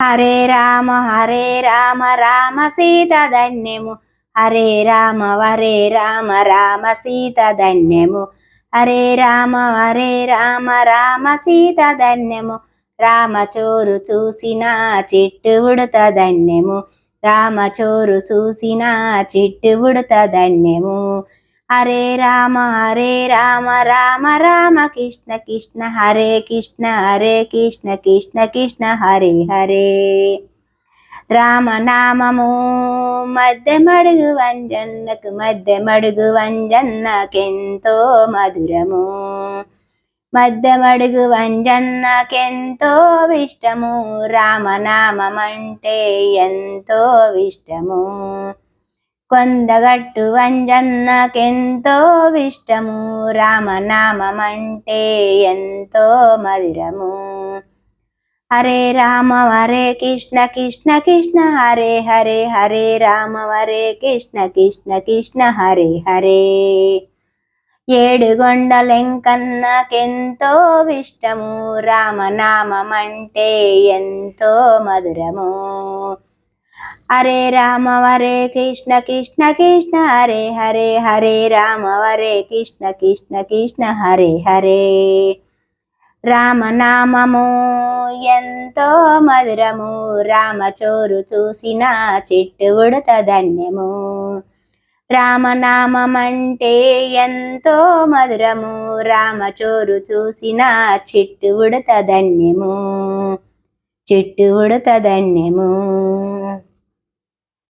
హరే రామ రామ సీత ధన్యము. హరే రామ రామ సీత ధన్యము. హరే రామ రామ సీత ధన్యము. రామచోరు చూసిన చిట్టు ఉడత ధన్యము. రామచోరు చూసిన చిట్టు ఉడత ధన్యము. హరే రామ రామ రామ కృష్ణ కృష్ణ హరే కృష్ణ కృష్ణ కృష్ణ హరే హరే. రామనామము మధ్యమడుగు వంజన్నకు మధ్యమడుగు వంజన్నకెంతో మధురము. మధ్యమడుగు వంజన్నకెంతో ఇష్టము. రామనామమంటే ఎంతో ఇష్టము. కొండగట్టు వంజన్నకెంతో ఇష్టము. రామనామమంటే ఎంతో మధురము. హరే రామ కృష్ణ కృష్ణ కృష్ణ హరే హరే. హరే రామ కృష్ణ కృష్ణ కృష్ణ హరే హరే. ఏడుగొండలెంకన్నకెంతో ఇష్టము. రామనామమంటే ఎంతో మధురము. హరే రామ కృష్ణ కృష్ణ కృష్ణ హరే హరే. హరే రామ కృష్ణ కృష్ణ కృష్ణ హరే హరే. రామనామము ఎంతో మధురము. రామచోరు చూసిన చిట్టు ఉడత ధన్యము. రామనామమంటే ఎంతో మధురము. రామచోరు చూసిన చిట్టు ఉడత ధన్యము. చిట్టు ఉడత ధన్యము.